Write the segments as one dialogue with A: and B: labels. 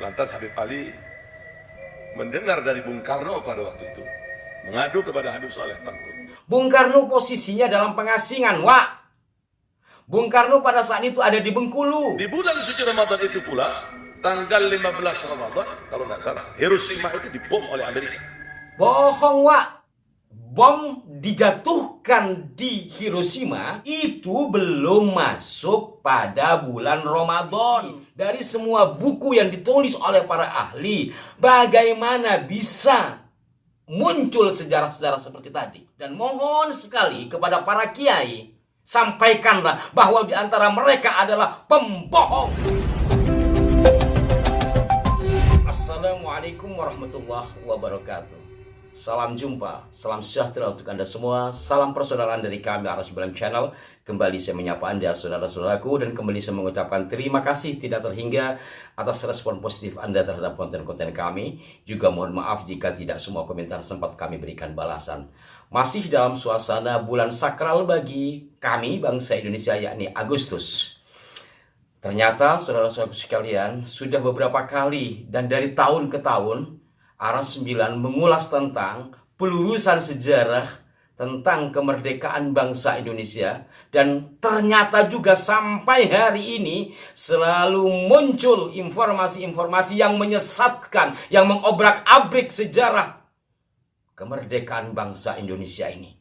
A: Lantas Habib Ali mendengar dari Bung Karno pada waktu itu, mengadu kepada Habib Saleh Tangkul.
B: Bung Karno posisinya dalam pengasingan, Wak. Bung Karno pada saat itu ada di Bengkulu.
A: Di bulan suci Ramadan itu pula, tanggal 15 Ramadan, kalau nggak salah, Hiroshima itu dibom oleh Amerika.
B: Bohong, Wak. Bom dijatuhkan di Hiroshima itu belum masuk pada bulan Ramadan. Dari semua buku yang ditulis oleh para ahli, bagaimana bisa muncul sejarah-sejarah seperti tadi? Dan mohon sekali kepada para kiai, sampaikanlah bahwa di antara mereka adalah pembohong. Assalamualaikum warahmatullahi wabarakatuh. Salam jumpa, salam sejahtera untuk Anda semua. Salam persaudaraan dari kami Aras Bilang Channel. Kembali saya menyapa Anda saudara-saudaraku, dan kembali saya mengucapkan terima kasih tidak terhingga atas respon positif Anda terhadap konten-konten kami. Juga mohon maaf jika tidak semua komentar sempat kami berikan balasan. Masih dalam suasana bulan sakral bagi kami bangsa Indonesia, yakni Agustus. Ternyata saudara-saudaraku sekalian, sudah beberapa kali dan dari tahun ke tahun Aras 9 mengulas tentang pelurusan sejarah tentang kemerdekaan bangsa Indonesia, dan ternyata juga sampai hari ini selalu muncul informasi-informasi yang menyesatkan, yang mengobrak-abrik sejarah kemerdekaan bangsa Indonesia ini.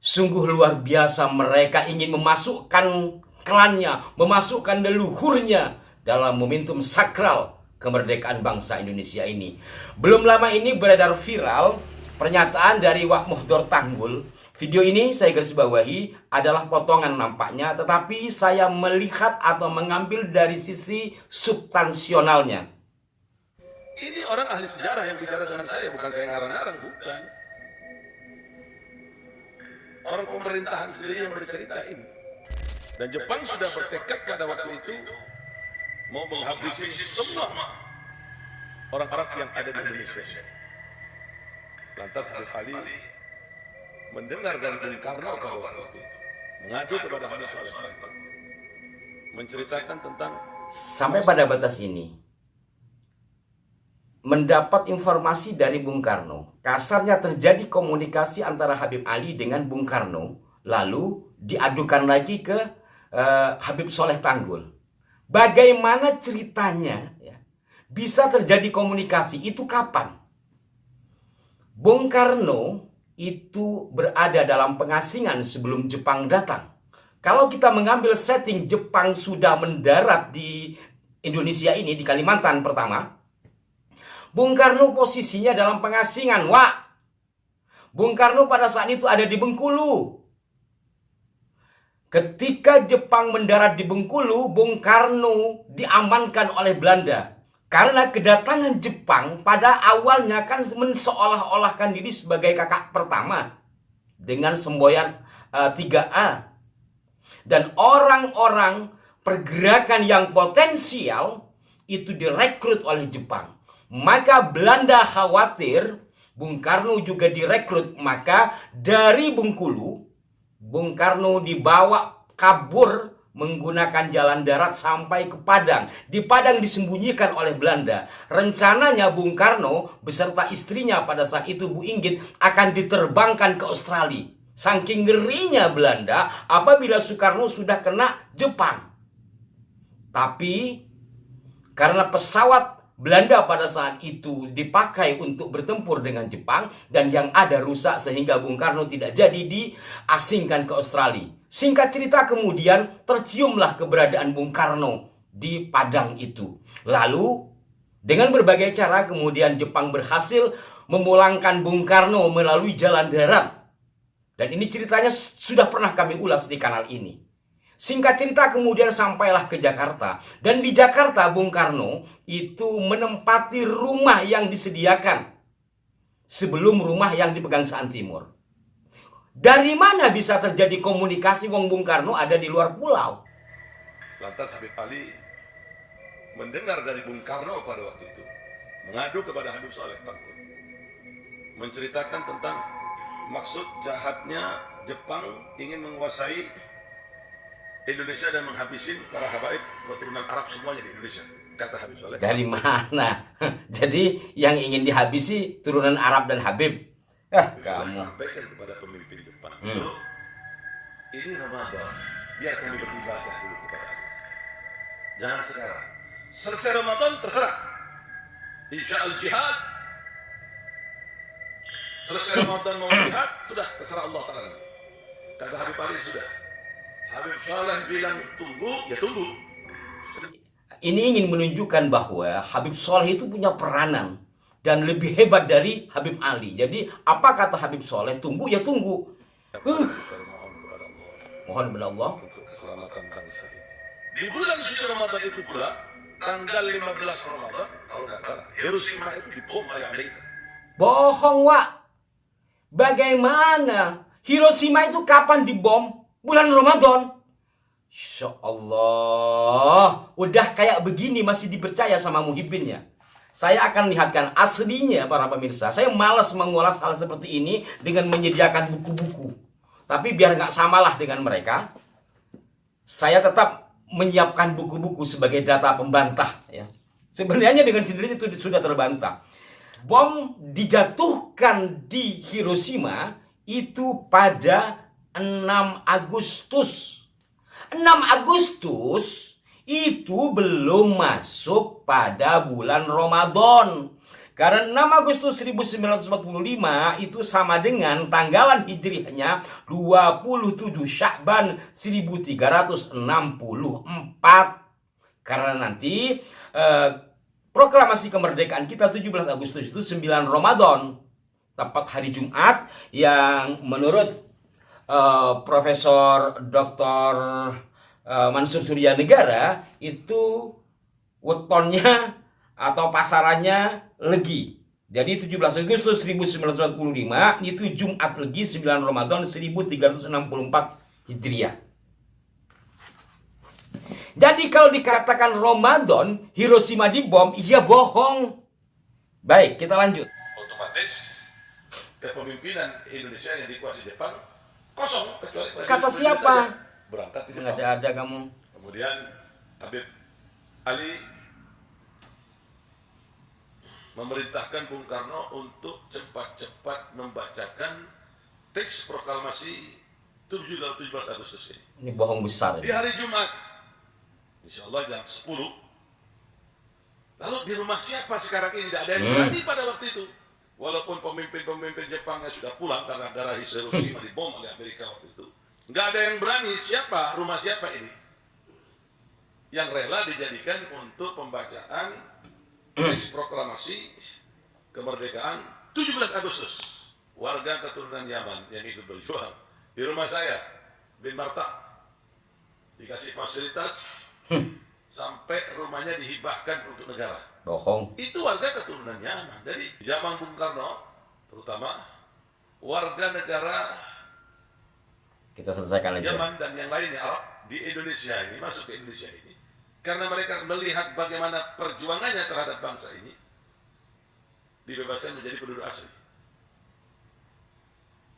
B: Sungguh luar biasa, mereka ingin memasukkan klannya, memasukkan leluhurnya dalam momentum sakral kemerdekaan bangsa Indonesia ini. Belum lama ini beredar viral pernyataan dari Wak Mohdor Tanggul. Video ini saya garis bawahi adalah potongan nampaknya, tetapi saya melihat atau mengambil dari sisi substansionalnya.
A: Ini orang ahli sejarah yang bicara dengan saya, bukan saya ngarang-ngarang, bukan. Orang pemerintahan sendiri yang bercerita ini. Dan Jepang sudah bertekad pada waktu itu mau menghabisi semua orang Arab yang ada di Indonesia. Lantas Habib Ali mendengar dari Bung Karno pada waktu itu, mengadu kepada Habib Saleh Tangkul, menceritakan tentang
B: sampai pada batas ini. Mendapat informasi dari Bung Karno, kasarnya terjadi komunikasi antara Habib Ali dengan Bung Karno, lalu diadukan lagi ke Habib Saleh Tangkul. Bagaimana ceritanya ya, bisa terjadi komunikasi itu kapan? Bung Karno itu berada dalam pengasingan sebelum Jepang datang. Kalau kita mengambil setting Jepang sudah mendarat di Indonesia ini, di Kalimantan pertama, Bung Karno posisinya dalam pengasingan, Wak. Bung Karno pada saat itu ada di Bengkulu. Ketika Jepang mendarat di Bengkulu, Bung Karno diamankan oleh Belanda. Karena kedatangan Jepang pada awalnya kan menseolah-olahkan diri sebagai kakak pertama dengan semboyan 3A. Dan orang-orang pergerakan yang potensial itu direkrut oleh Jepang. Maka Belanda khawatir Bung Karno juga direkrut. Maka dari Bengkulu, Bung Karno dibawa kabur menggunakan jalan darat sampai ke Padang. Di Padang disembunyikan oleh Belanda. Rencananya Bung Karno beserta istrinya pada saat itu, Bu Inggit, akan diterbangkan ke Australia. Saking ngerinya Belanda apabila Soekarno sudah kena Jepang. Tapi karena pesawat Belanda pada saat itu dipakai untuk bertempur dengan Jepang dan yang ada rusak, sehingga Bung Karno tidak jadi diasingkan ke Australia. Singkat cerita, kemudian terciumlah keberadaan Bung Karno di Padang itu. Lalu dengan berbagai cara kemudian Jepang berhasil memulangkan Bung Karno melalui jalan darat. Dan ini ceritanya sudah pernah kami ulas di kanal ini. Singkat cerita, kemudian sampailah ke Jakarta. Dan di Jakarta Bung Karno itu menempati rumah yang disediakan sebelum rumah yang dipegang Saan Timur. Dari mana bisa terjadi komunikasi wong Bung Karno ada di luar pulau?
A: lantas Habib Ali mendengar dari Bung Karno pada waktu itu, mengadu kepada Habib Saleh Tangkul, menceritakan tentang maksud jahatnya Jepang ingin menguasai Indonesia dan menghabisi para habaib keturunan Arab semuanya di Indonesia. kata Habib Soleh.
B: Dari mana? Jadi yang ingin dihabisi turunan Arab dan Habib. Kamu
A: sampaikan kepada pemimpin Jepang. Ini Ramadan, biar kami beribadah dulu kepada Allah. Jangan sekarang. Selesai Ramadan terserah. Insya Allah jihad. Selesai Ramadan mau jihad, sudah terserah Allah Ta'ala nanti. Kata Habib Ali sudah. Habib Soleh bilang tunggu, ya tunggu.
B: ini ingin menunjukkan bahwa Habib Soleh itu punya peranan dan lebih hebat dari Habib Ali. Jadi apa kata Habib Soleh? Tunggu ya tunggu. Mohon kepada Allah
A: untuk keselamatan bangsa ini. Di bulan suci Ramadan itu pula, tanggal 15 Ramadan, kalau nggak salah, Hiroshima itu dibom oleh Amerika.
B: bohong, Wak. Bagaimana? Hiroshima itu kapan dibom? Bulan Ramadan. Insya Allah, udah kayak begini masih dipercaya sama muhibbinnya. Saya akan lihatkan aslinya para pemirsa. Saya malas mengulas hal seperti ini dengan menyediakan buku-buku. Tapi biar nggak samalah dengan mereka, saya tetap menyiapkan buku-buku sebagai data pembantah. Ya. Sebenarnya dengan sendiri itu sudah terbantah. Bom dijatuhkan di Hiroshima itu pada 6 Agustus. 6 Agustus itu belum masuk pada bulan Ramadan. Karena 6 Agustus 1945 itu sama dengan tanggalan hijriahnya 27 Sya'ban 1364. Karena nanti proklamasi kemerdekaan kita 17 Agustus itu 9 Ramadan. Tepat hari Jumat yang menurut Profesor Dr. Mansur Surya Negara itu wetonnya atau pasarannya legi. Jadi 17 Agustus 1945 itu Jumat legi 9 Ramadan 1364 Hijriah. Jadi kalau dikatakan Ramadan Hiroshima dibom, iya bohong. Baik, kita lanjut.
A: Otomatis kepemimpinan Indonesia yang dikuasai Jepang kosong kecuali
B: Kata siapa?
A: Berangkat di Jepang.
B: Ada kamu.
A: Kemudian Habib Ali memerintahkan Bung Karno untuk cepat-cepat membacakan teks proklamasi 17 Agustus ini.
B: Ini bohong besar.
A: Di hari Jumat, insya Allah jam 10. Lalu di rumah siapa sekarang ini? Tidak ada yang berani pada waktu itu. Walaupun pemimpin-pemimpin Jepangnya sudah pulang karena darah Hiroshima dibom oleh Amerika waktu itu. Nggak ada yang berani. Siapa? Rumah siapa ini? Yang rela dijadikan untuk pembacaan teks proklamasi kemerdekaan 17 Agustus. Warga keturunan Yaman yang ikut berjuang. Di rumah saya, bin Marta, dikasih fasilitas sampai rumahnya dihibahkan untuk negara.
B: Bohong.
A: Itu warga keturunan Yaman. Jadi zaman Bung Karno, terutama warga negara
B: Kita selesaikan aja.
A: Yaman dan yang lainnya Arab di Indonesia ini, masuk ke Indonesia ini, karena mereka melihat bagaimana perjuangannya terhadap bangsa ini, dibebaskan menjadi penduduk asli.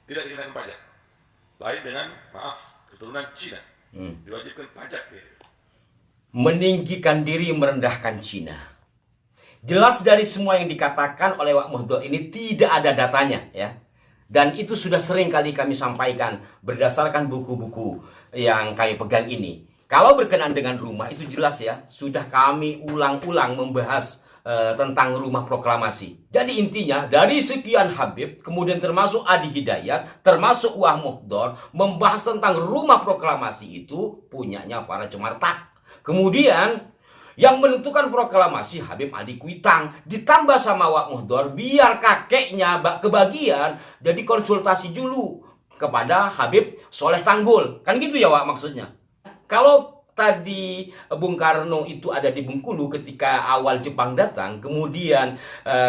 A: Tidak dikenakan pajak. Lain dengan, maaf, keturunan Cina. Diwajibkan pajak dia.
B: Meninggikan diri merendahkan Cina. Jelas dari semua yang dikatakan oleh Wak Muhdor ini tidak ada datanya, ya. Dan itu sudah sering kali kami sampaikan berdasarkan buku-buku yang kami pegang ini. Kalau berkenaan dengan rumah itu jelas ya, sudah kami ulang-ulang membahas tentang rumah proklamasi. Jadi intinya dari sekian Habib, kemudian termasuk Adi Hidayat, termasuk Wak Muhdor, membahas tentang rumah proklamasi itu punyanya Farah Cemartak. Kemudian yang menentukan proklamasi Habib Adi Kuitang, ditambah sama Wak Muhdor biar kakeknya kebagian, jadi konsultasi dulu kepada Habib Soleh Tanggul. Kan gitu ya Wak maksudnya. Kalau tadi Bung Karno itu ada di Bengkulu ketika awal Jepang datang, kemudian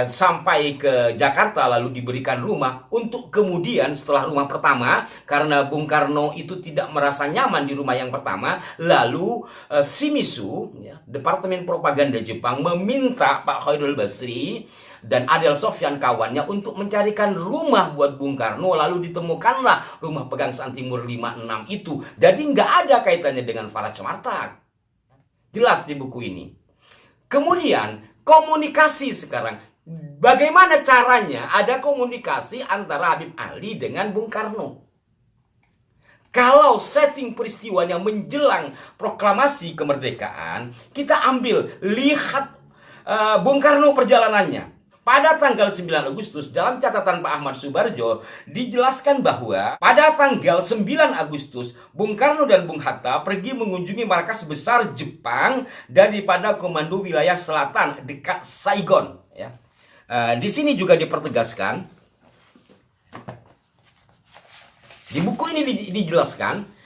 B: sampai ke Jakarta lalu diberikan rumah, untuk kemudian setelah rumah pertama, karena Bung Karno itu tidak merasa nyaman di rumah yang pertama, lalu Shimizu, ya, Departemen Propaganda Jepang meminta Pak Khairul Basri dan Adel Sofyan kawannya untuk mencarikan rumah buat Bung Karno, lalu ditemukanlah rumah Pegangsaan Timur 56 itu. Jadi nggak ada kaitannya dengan Farah Cemartak. Jelas di buku ini. Kemudian komunikasi sekarang. Bagaimana caranya ada komunikasi antara Habib Ali dengan Bung Karno? Kalau setting peristiwanya menjelang proklamasi kemerdekaan, kita lihat Bung Karno perjalanannya. Pada tanggal 9 Agustus dalam catatan Pak Ahmad Subarjo dijelaskan bahwa pada tanggal 9 Agustus Bung Karno dan Bung Hatta pergi mengunjungi markas besar Jepang daripada Komando Wilayah Selatan dekat Saigon. Ya. Di sini juga dipertegaskan, di buku ini dijelaskan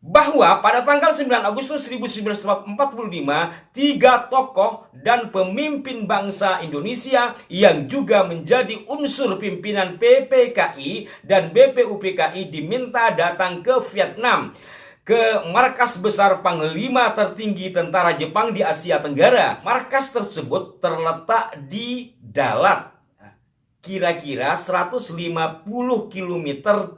B: bahwa pada tanggal 9 Agustus 1945, 3 tokoh dan pemimpin bangsa Indonesia yang juga menjadi unsur pimpinan PPKI dan BPUPKI diminta datang ke Vietnam, ke markas besar Panglima tertinggi tentara Jepang di Asia Tenggara. Markas tersebut terletak di Dalat, kira-kira 150 km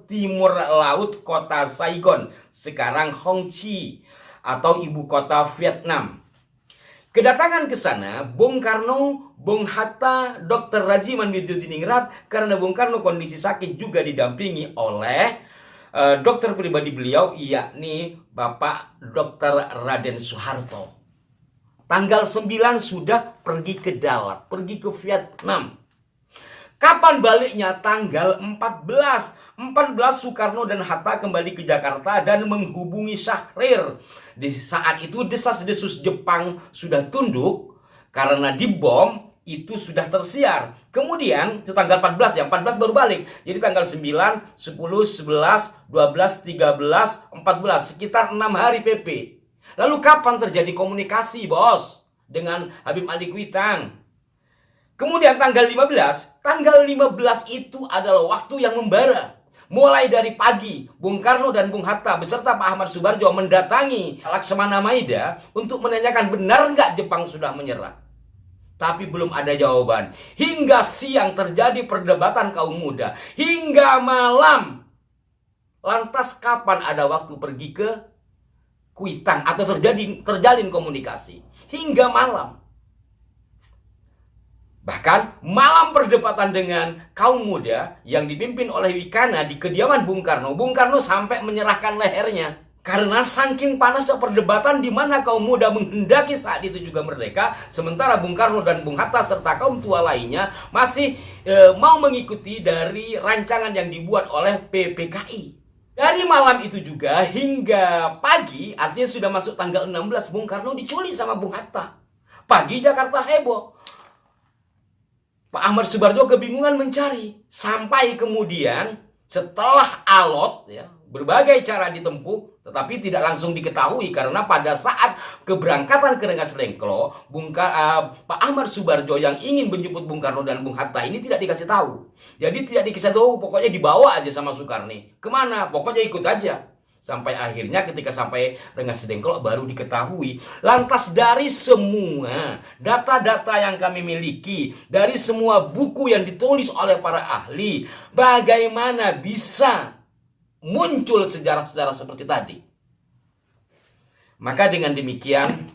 B: timur laut kota Saigon, sekarang Hong Chi atau ibu kota Vietnam. Kedatangan ke sana Bung Karno, Bung Hatta, Dr. Rajiman Widyodiningrat, karena Bung Karno kondisi sakit juga didampingi oleh dokter pribadi beliau, yakni Bapak Dr. Raden Soeharto. Tanggal 9 sudah pergi ke Dalat, pergi ke Vietnam. Kapan baliknya? Tanggal 14 Soekarno dan Hatta kembali ke Jakarta dan menghubungi Syahrir. Di saat itu desas-desus Jepang sudah tunduk karena dibom, itu sudah tersiar. Kemudian itu tanggal 14 ya, 14 baru balik. Jadi tanggal 9, 10, 11, 12, 13, 14, sekitar 6 hari PP. Lalu kapan terjadi komunikasi, Bos, dengan Habib Ali Kuitang? Kemudian tanggal 15 itu adalah waktu yang membara. Mulai dari pagi, Bung Karno dan Bung Hatta beserta Pak Ahmad Subarjo mendatangi Laksamana Maida untuk menanyakan benar nggak Jepang sudah menyerah. Tapi belum ada jawaban. Hingga siang terjadi perdebatan kaum muda. Hingga malam. Lantas kapan ada waktu pergi ke Kuitang atau terjalin komunikasi? Hingga malam. Bahkan malam perdebatan dengan kaum muda yang dipimpin oleh Wikana di kediaman Bung Karno sampai menyerahkan lehernya. Karena saking panasnya perdebatan di mana kaum muda menghendaki saat itu juga merdeka, sementara Bung Karno dan Bung Hatta serta kaum tua lainnya masih mau mengikuti dari rancangan yang dibuat oleh PPKI. Dari malam itu juga hingga pagi, artinya sudah masuk tanggal 16, Bung Karno diculik sama Bung Hatta. Pagi Jakarta heboh. Pak Ahmad Subarjo kebingungan mencari. Sampai kemudian setelah alot, ya, berbagai cara ditempuh, tetapi tidak langsung diketahui karena pada saat keberangkatan ke Rengas Dengklok, Pak Ahmad Subarjo yang ingin menjemput Bung Karno dan Bung Hatta ini tidak dikasih tahu. Jadi tidak dikasih tahu, pokoknya dibawa aja sama Soekarni. Kemana? Pokoknya ikut aja. Sampai akhirnya ketika sampai Rengas Dengklok baru diketahui. Lantas dari semua data-data yang kami miliki, dari semua buku yang ditulis oleh para ahli, bagaimana bisa muncul sejarah-sejarah seperti tadi? Maka dengan demikian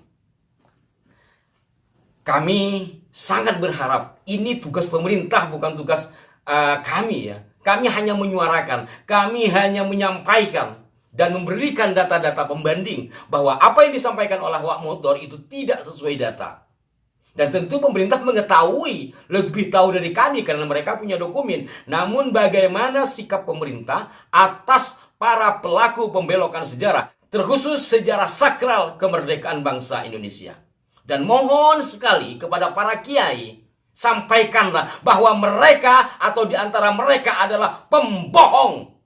B: kami sangat berharap ini tugas pemerintah, bukan tugas kami ya. Kami hanya menyuarakan, kami hanya menyampaikan dan memberikan data-data pembanding bahwa apa yang disampaikan oleh Wak Motor itu tidak sesuai data. Dan tentu pemerintah mengetahui, lebih tahu dari kami karena mereka punya dokumen. Namun bagaimana sikap pemerintah atas para pelaku pembelokan sejarah, terkhusus sejarah sakral kemerdekaan bangsa Indonesia. Dan mohon sekali kepada para kiai, sampaikanlah bahwa mereka atau di antara mereka adalah pembohong,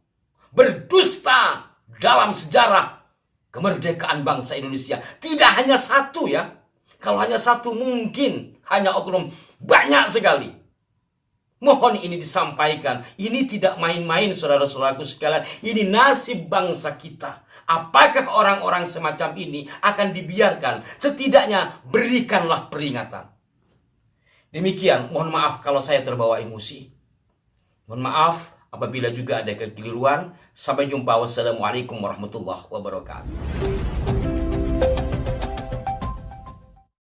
B: berdusta dalam sejarah kemerdekaan bangsa Indonesia. Tidak hanya satu ya. Kalau hanya satu mungkin hanya oknum, banyak sekali. Mohon ini disampaikan. Ini tidak main-main saudara-saudaraku sekalian. Ini nasib bangsa kita. Apakah orang-orang semacam ini akan dibiarkan? Setidaknya berikanlah peringatan. Demikian, mohon maaf kalau saya terbawa emosi. Mohon maaf apabila juga ada kekeliruan. Sampai jumpa. Wassalamualaikum warahmatullahi wabarakatuh.